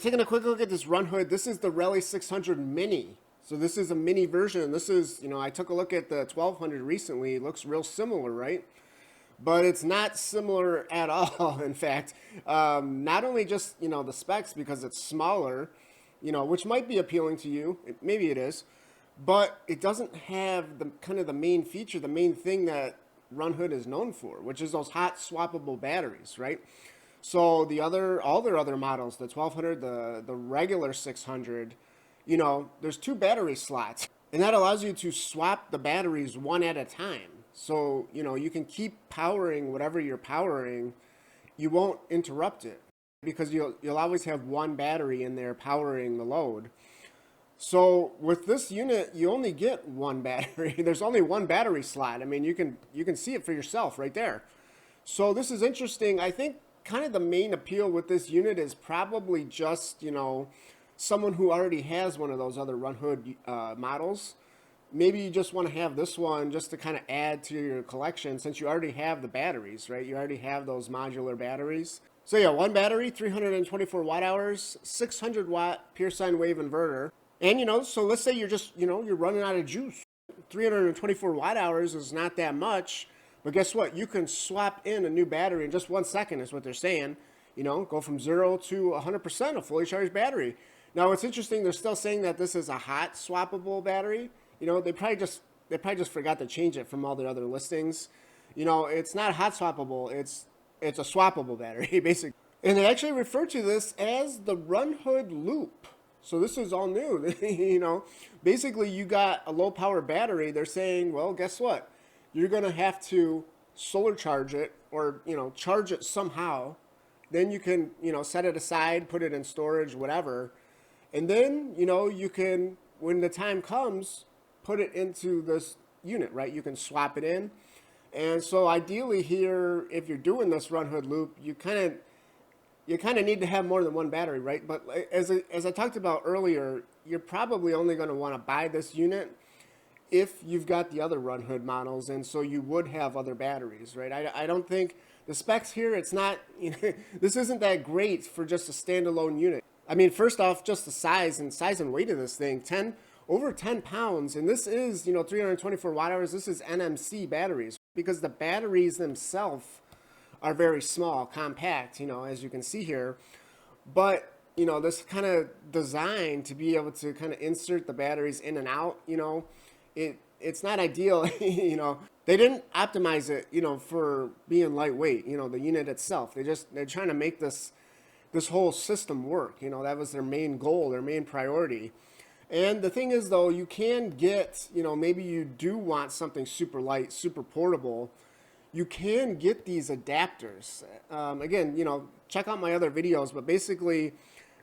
taking a quick look at this Runhood. This is the Rally 600 Mini. So this is a mini version. This is, I took a look at the 1200 recently. It looks real similar, right? But it's not similar at all. In fact, not only just, the specs because it's smaller, which might be appealing to you. Maybe it is. But it doesn't have the kind of the main feature, the main thing that Runhood is known for, which is those hot swappable batteries, right? So all their other models, the 1200, the regular 600, there's 2 battery slots, and that allows you to swap the batteries one at a time. So, you can keep powering whatever you're powering. You won't interrupt it because you'll always have one battery in there powering the load. So with this unit, you only get one battery. There's only one battery slot. I mean, you can see it for yourself right there. So this is interesting. I think kind of the main appeal with this unit is probably just, someone who already has one of those other Runhood models. Maybe you just want to have this one just to kind of add to your collection since you already have the batteries, right? You already have those modular batteries. So yeah, one battery, 324 watt hours, 600 watt pure sine wave inverter. And, so let's say you're just, you're running out of juice. 324 watt hours is not that much, but guess what? You can swap in a new battery in just 1 second is what they're saying. Go from 0 to 100% a fully charged battery. Now, what's interesting, they're still saying that this is a hot swappable battery. They probably just forgot to change it from all the other listings. It's not hot swappable. It's a swappable battery, basically. And they actually refer to this as the Runhood Loop. So this is all new. Basically you got a low power battery. They're saying, well, guess what? You're going to have to solar charge it or, charge it somehow. Then you can, set it aside, put it in storage, whatever. And then, you can, when the time comes, put it into this unit, right? You can swap it in. And so ideally here, if you're doing this Runhood Loop, you kind of need to have more than one battery, right? But as I talked about earlier, you're probably only going to want to buy this unit if you've got the other Runhood models, and so you would have other batteries, right? I don't think the specs here, it's not, this isn't that great for just a standalone unit. I mean, first off, just the size and weight of this thing, over 10 pounds, and this is, 324 watt hours, this is NMC batteries, because the batteries themselves are very small, compact, as you can see here. But, this kind of designed to be able to kind of insert the batteries in and out, it's not ideal, They didn't optimize it, for being lightweight, the unit itself. They're trying to make this whole system work, that was their main goal, their main priority. And the thing is, though, you can get, maybe you do want something super light, super portable. You can get these adapters. Again, check out my other videos, but basically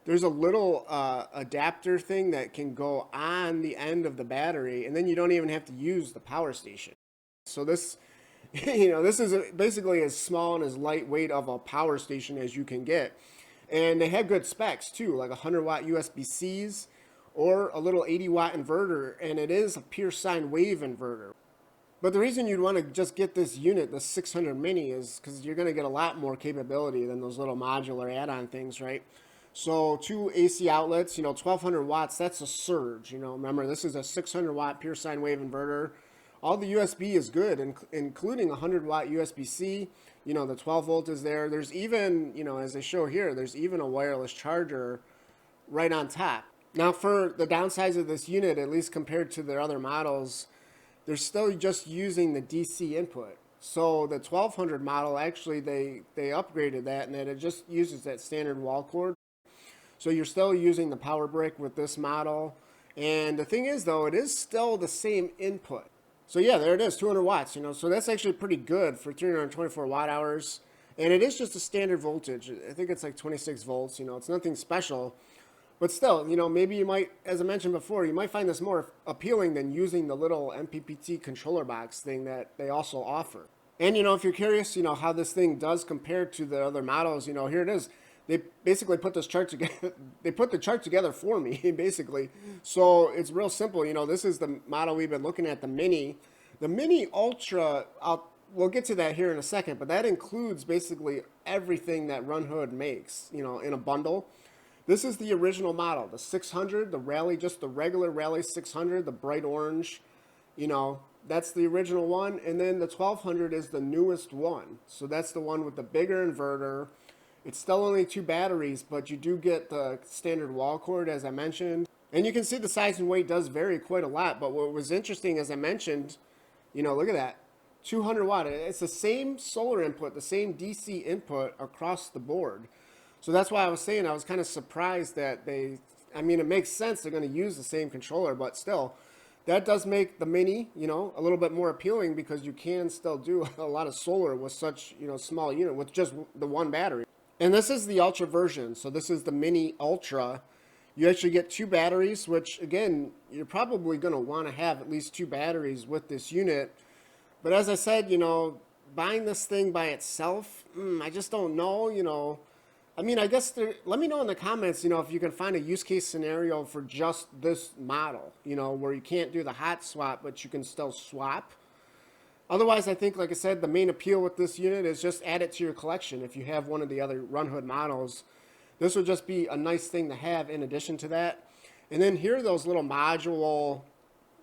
there's a little adapter thing that can go on the end of the battery, and then you don't even have to use the power station. So this, this is basically as small and as lightweight of a power station as you can get. And they have good specs too, like 100 watt USB-Cs or a little 80 watt inverter, and it is a pure sine wave inverter. But the reason you'd want to just get this unit, the 600 Mini, is because you're going to get a lot more capability than those little modular add-on things, right? So 2 AC outlets, 1200 watts, that's a surge. Remember, this is a 600 watt pure sine wave inverter. All the USB is good, including 100 watt USB-C. The 12 volt is there. There's even, as they show here, there's even a wireless charger right on top. Now, for the downsides of this unit, at least compared to their other models, they're still just using the DC input. So the 1200 model, actually, they upgraded that, and that it just uses that standard wall cord. So you're still using the power brick with this model. And the thing is, though, it is still the same input. So yeah, there it is, 200 watts, so that's actually pretty good for 324 watt hours. And it is just a standard voltage. I think it's like 26 volts, it's nothing special. But still, maybe you might, as I mentioned before, you might find this more appealing than using the little MPPT controller box thing that they also offer. And, if you're curious, how this thing does compare to the other models, here it is. They basically put this chart together. They put the chart together for me, basically. So it's real simple. This is the model we've been looking at, the Mini. The Mini Ultra, we'll get to that here in a second, but that includes basically everything that Runhood makes, in a bundle. This is the original model, the 600, the Rally, just the regular Rally 600, the bright orange, you know, that's the original one. And then the 1200 is the newest one. So that's the one with the bigger inverter. It's still only 2 batteries, but you do get the standard wall cord, as I mentioned. And you can see the size and weight does vary quite a lot. But what was interesting, as I mentioned, you know, look at that. 200 watt. It's the same solar input, the same DC input across the board. So that's why I was saying I was kind of surprised that I mean, it makes sense they're going to use the same controller, but still, that does make the Mini, you know, a little bit more appealing because you can still do a lot of solar with such, you know, small unit with just the one battery. And this is the Ultra version. So this is the Mini Ultra. You actually get 2 batteries, which again, you're probably going to want to have at least 2 batteries with this unit. But as I said, you know, buying this thing by itself, I just don't know, you know. I mean, I guess let me know in the comments, you know, if you can find a use case scenario for just this model, you know, where you can't do the hot swap, but you can still swap. Otherwise, I think, like I said, the main appeal with this unit is just add it to your collection. If you have one of the other Runhood models, this would just be a nice thing to have in addition to that. And then here are those little module,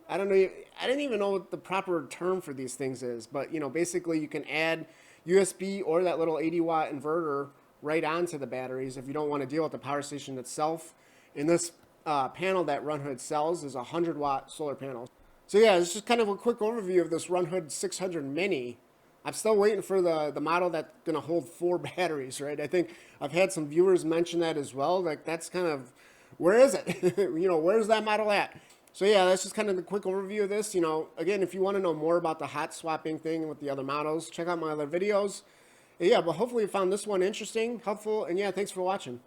I don't know, I didn't even know what the proper term for these things is, but, you know, basically you can add USB or that little 80 watt inverter right onto the batteries if you don't want to deal with the power station itself. And this panel that Runhood sells is a 100 watt solar panel. So yeah, it's just kind of a quick overview of this Runhood 600 Mini. I'm still waiting for the model that's going to hold 4 batteries, right? I think I've had some viewers mention that as well. Like, that's kind of, where is it? You know, where's that model at? So yeah, that's just kind of the quick overview of this. You know, again, if you want to know more about the hot swapping thing with the other models, check out my other videos. Yeah, but hopefully you found this one interesting, helpful, and yeah, thanks for watching.